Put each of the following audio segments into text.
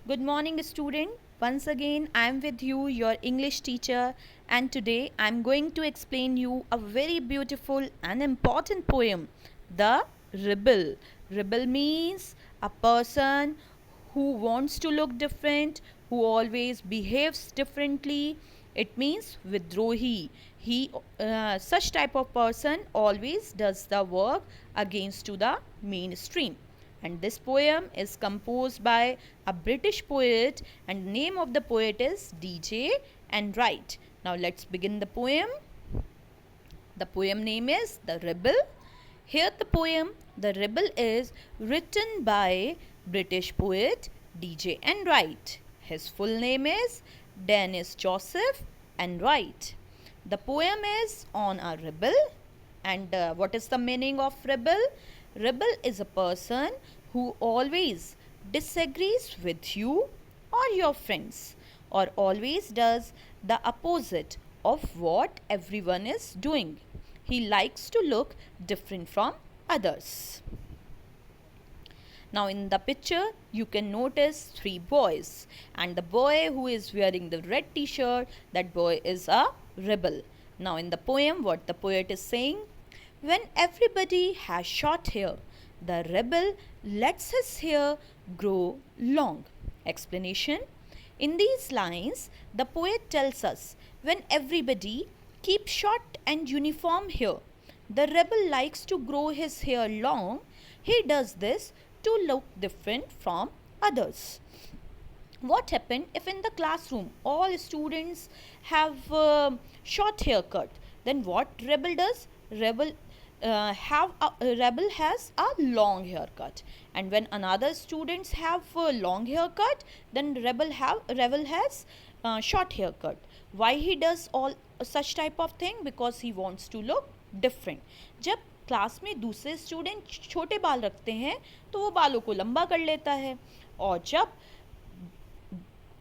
Good morning, student. Once again, I am with you, your English teacher, and today I am going to explain you a very beautiful and important poem, The Rebel. Rebel means a person who wants to look different, who always behaves differently. It means withdrawee. Such type of person always does the work against to the mainstream. And this poem is composed by a British poet, and the name of the poet is DJ Enright. Now let's begin the poem. The poem name is The Rebel. Here the poem The Rebel is written by British poet DJ Enright. His full name is Dennis Joseph Enright. The poem is on a rebel. And what is the meaning of rebel? Rebel is a person who always disagrees with you or your friends, or always does the opposite of what everyone is doing. He likes to look different from others. Now in the picture you can notice three boys, and the boy who is wearing the red t-shirt, that boy is a rebel. Now in the poem what the poet is saying, when everybody has short hair, the rebel lets his hair grow long. Explanation. In these lines, the poet tells us when everybody keeps short and uniform hair, the rebel likes to grow his hair long. He does this to look different from others. What happens if in the classroom all students have short haircut? Then what rebel does? Rebel has a long haircut, and when another students have a long haircut, then rebel has short haircut. Why he does all such type of thing? Because he wants to look different. जब class में दूसरे student छोटे बाल रखते हैं तो वो बालों को लंबा कर लेता है, और जब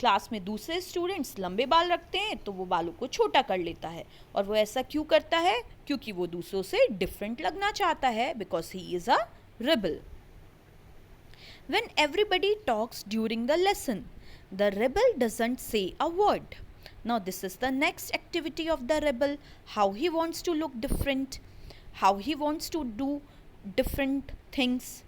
क्लास में दूसरे स्टूडेंट्स लंबे बाल रखते हैं तो वो बालों को छोटा कर लेता है. और वो ऐसा क्यों करता है? क्योंकि वो दूसरों से डिफरेंट लगना चाहता है, because he is a rebel. When everybody talks during the lesson, the rebel doesn't say a word. Now this is the next activity of the rebel, how he wants to look different, how he wants to do different things.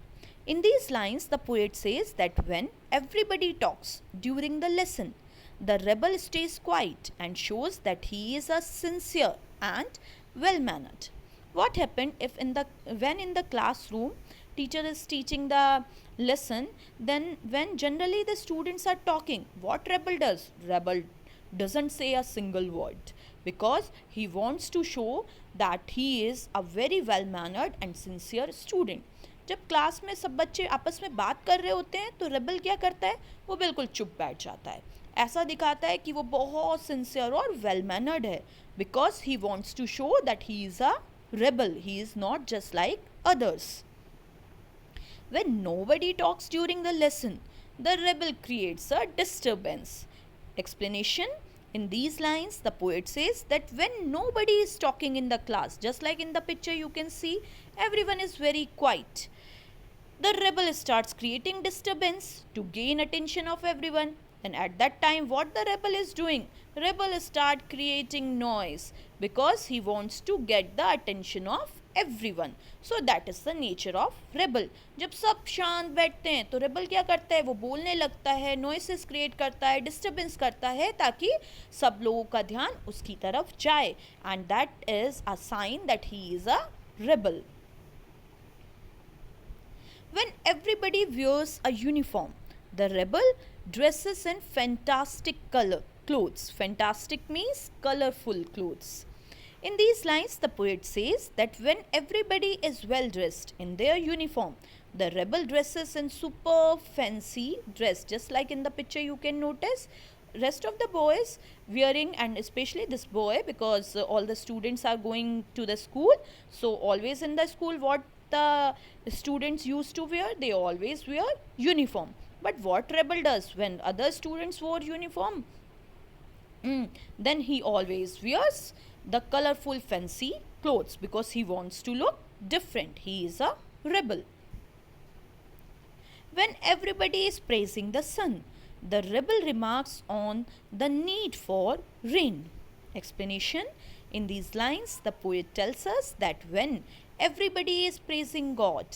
In these lines, the poet says that when everybody talks during the lesson, the rebel stays quiet and shows that he is a sincere and well-mannered. What happened if when in the classroom teacher is teaching the lesson, then when generally the students are talking, what rebel does? Rebel doesn't say a single word, because he wants to show that he is a very well-mannered and sincere student. जब class में सब बच्चे आपस में बात कर रहे होते हैं तो रेबल क्या करता है? वो बिल्कुल चुप बैठ जाता है. ऐसा दिखाता है कि वो बहुत सिंसियर और वेल मैनर्ड है, because he wants to show that he is a rebel. He is not just like others. When nobody talks during the lesson, the rebel creates a disturbance. Explanation. In these lines, the poet says that when nobody is talking in the class, just like in the picture you can see, everyone is very quiet. The rebel starts creating disturbance to gain attention of everyone. And at that time, what the rebel is doing? Rebel start creating noise because he wants to get the attention of everyone. So that is the nature of rebel. जब सब शांत बैठते हैं तो rebel क्या करता है? वो बोलने लगता है, noises create करता है, disturbance करता है, ताकि सब लोगों का ध्यान उसकी तरफ जाए. And that is a sign that he is a rebel. When everybody wears a uniform, the rebel dresses in fantastic clothes. Fantastic means colorful clothes. In these lines, the poet says that when everybody is well dressed in their uniform, the rebel dresses in super fancy dress. Just like in the picture you can notice, rest of the boys wearing, and especially this boy, because all the students are going to the school, so always in the school what the students used to wear, they always wear uniform. But what rebel does when other students wore uniform? Then he always wears the colorful fancy clothes because he wants to look different. He is a rebel. When everybody is praising the sun, The rebel remarks on the need for rain. Explanation. In these lines, the poet tells us that when everybody is praising God,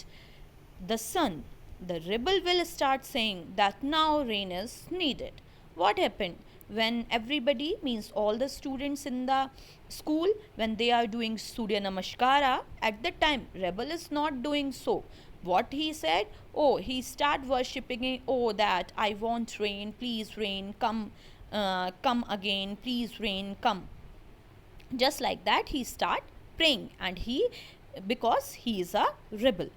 the sun, the rebel will start saying that now rain is needed. What happened? When everybody, means all the students in the school, when they are doing Surya Namaskara, at the time rebel is not doing so. What he said? Oh, he start worshipping it. Oh, that I want rain, please rain, come, come again, please rain, come. Just like that, he start praying, and he, because he is a rebel.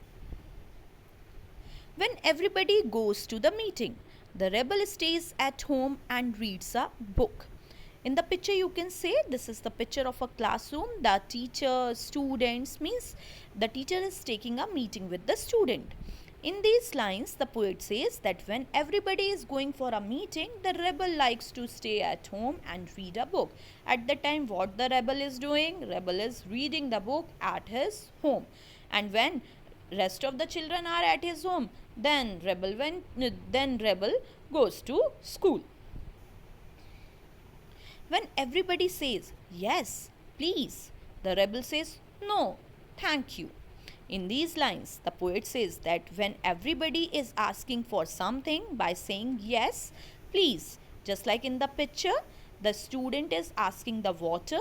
When everybody goes to the meeting, the rebel stays at home and reads a book. In the picture you can say this is the picture of a classroom. The teacher, students, means the teacher is taking a meeting with the student. In these lines, the poet says that when everybody is going for a meeting, the rebel likes to stay at home and read a book. At the time, what the rebel is doing? Rebel is reading the book at his home. And when rest of the children are at his home, then rebel goes to school. When everybody says yes, please, the rebel says no, thank you. In these lines, the poet says that when everybody is asking for something by saying yes, please, just like in the picture, the student is asking the water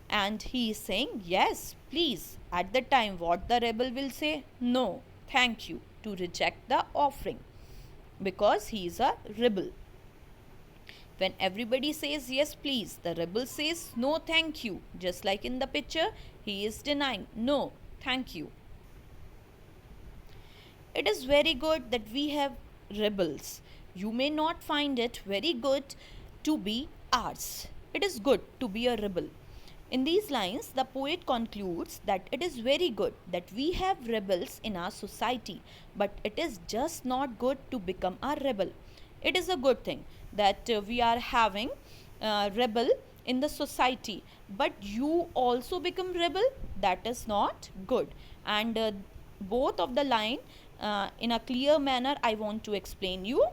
and he is saying yes, please. At the time, what the rebel will say? No, thank you, to reject the offering, because he is a rebel. When everybody says yes, please, the rebel says no, thank you. Just like in the picture, he is denying no, thank you. It is very good that we have rebels. You may not find it very good to be ours. It is good to be a rebel. In these lines, the poet concludes that it is very good that we have rebels in our society, but it is just not good to become a rebel. It is a good thing that we are having rebel in the society, but you also become rebel. That is not good. And both of the line in a clear manner I want to explain you.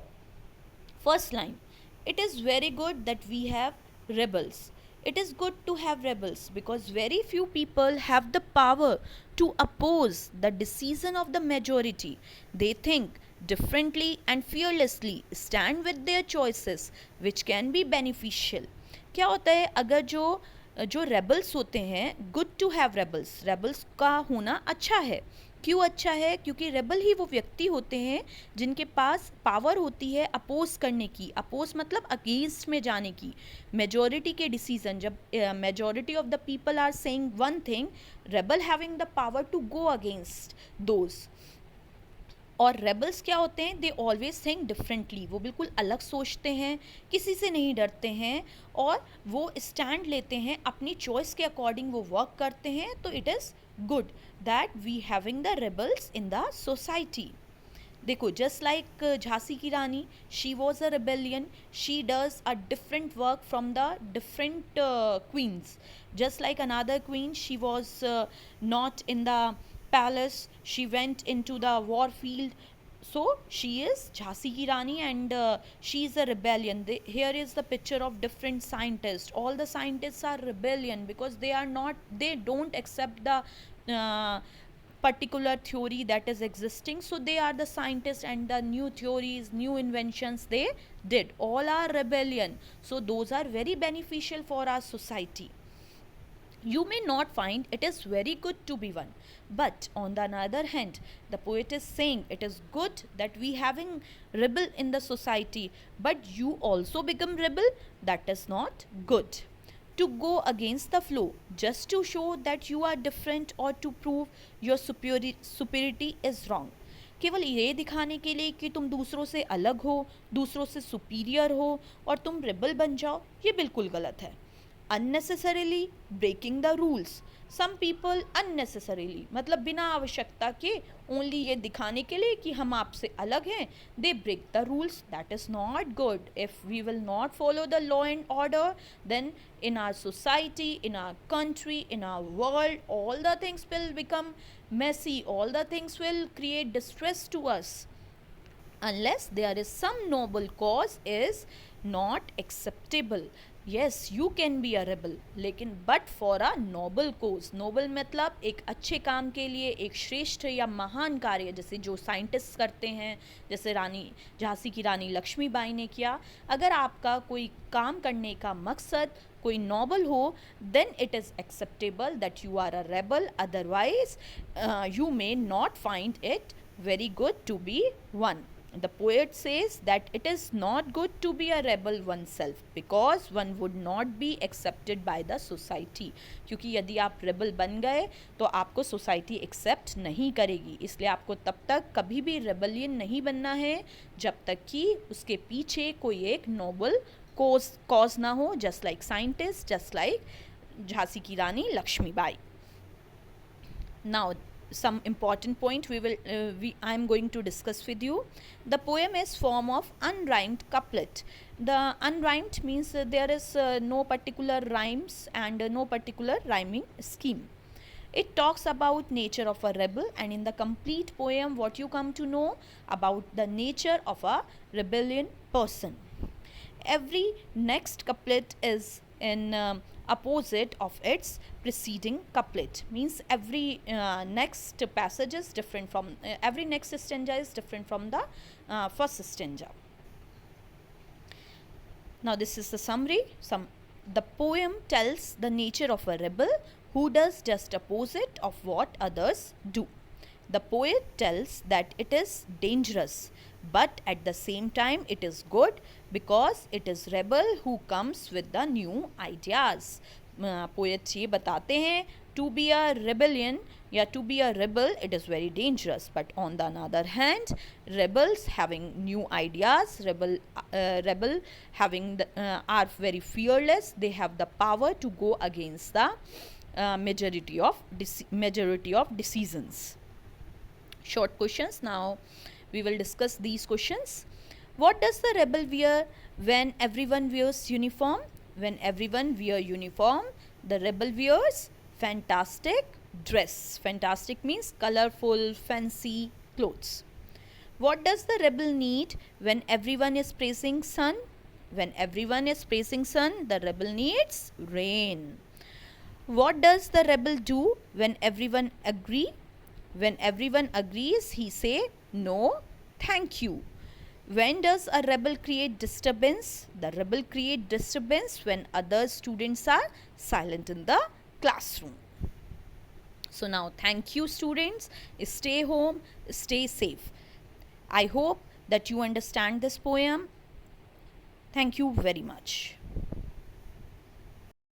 First line, it is very good that we have rebels. It is good to have rebels because very few people have the power to oppose the decision of the majority. They think differently and fearlessly stand with their choices which can be beneficial. क्या होता है अगर जो rebels होते हैं, good to have rebels, rebels का होना अच्छा है. क्यों अच्छा है? क्योंकि रेबल ही वो व्यक्ति होते हैं जिनके पास पावर होती है अपोज करने की. अपोज मतलब अगेंस्ट में जाने की. मेजॉरिटी के डिसीजन, जब majority of the people are saying one thing, rebel having the power to go against those. और रेबल्स क्या होते हैं? They always think differently. वो बिल्कुल अलग सोचते हैं, किसी से नहीं डरते हैं और वो स्टैंड लेते हैं अपनी चॉइस के अकॉर्डिंग, वो वर्क करते हैं. तो it is good that we having the rebels in the society. देखो, जस्ट लाइक झांसी की Rani, she was a rebellion, she does a different work from the different queens. Just like another queen, she was not in the palace, she went into the war field. So she is Jhansi ki Rani, and she is a rebellion. Here is the picture of different scientists. All the scientists are rebellion because they don't accept the particular theory that is existing. So they are the scientists, and the new theories, new inventions they did, all are rebellion. So those are very beneficial for our society. You may not find it is very good to be one, but on the other hand, the poet is saying it is good that we having rebel in the society, but you also become rebel. That is not good. To go against the flow just to show that you are different or to prove your superiority is wrong. केवल ये दिखाने के लिए कि तुम दूसरों से अलग हो, दूसरों से सुपीरियर हो और तुम रेबल बन जाओ, ये बिल्कुल गलत है. unnecessarily breaking the rules. Some people unnecessarily, मतलब बिना आवश्यकता के, ओनली ये दिखाने के लिए कि हम आपसे अलग हैं, they break the rules. That is not good. If we will not follow the law and order, then in our society, in our country, in our world, all the things will become messy. All the things will create distress to us. unless there is some noble cause is not acceptable. yes you can be a rebel, लेकिन but for a noble cause. noble मतलब एक अच्छे काम के लिए, एक श्रेष्ठ या महान कार्य, जैसे जो साइंटिस्ट करते हैं, जैसे रानी झांसी की रानी लक्ष्मीबाई ने किया. अगर आपका कोई काम करने का मकसद कोई नॉबल हो, then it is acceptable that you are a rebel. Otherwise you may not find it very good to be one. The poet says that it is not good to be a rebel oneself because one would not be accepted by the society. क्योंकि यदि आप rebel बन गए तो आपको society accept नहीं करेगी. इसलिए आपको तब तक कभी भी रेबलियन नहीं बनना है जब तक कि उसके पीछे कोई एक नोबल कॉज ना हो, just like scientist, just like Jhansi की रानी Lakshmibai. Now some important point I am going to discuss with you. The poem is form of unrhymed couplet. The unrhymed means there is no particular rhymes and no particular rhyming scheme. It talks about nature of a rebel, and in the complete poem what you come to know about the nature of a rebellion person. Every next couplet is in opposite of its preceding couplet, means every next passage is different from every next stanza is different from the first stanza. Now this is the summary. The poem tells the nature of a rebel who does just opposite of what others do. The poet tells that it is dangerous, but at the same time it is good because it is rebel who comes with the new ideas. Poet ये बताते हैं to be a rebellion या to be a rebel it is very dangerous, but on the other hand rebels having new ideas, rebel having are very fearless. They have the power to go against the majority of decisions. Short questions. Now we will discuss these questions. What does the rebel wear when everyone wears uniform? When everyone wear uniform, the rebel wears fantastic dress. Fantastic means colorful, fancy clothes. What does the rebel need when everyone is praising sun? When everyone is praising sun, the rebel needs rain. What does the rebel do when everyone agree? When everyone agrees, he say no, thank you. When does a rebel create disturbance? The rebel create disturbance when other students are silent in the classroom. So now thank you students. Stay home, stay safe. I hope that you understand this poem. Thank you very much.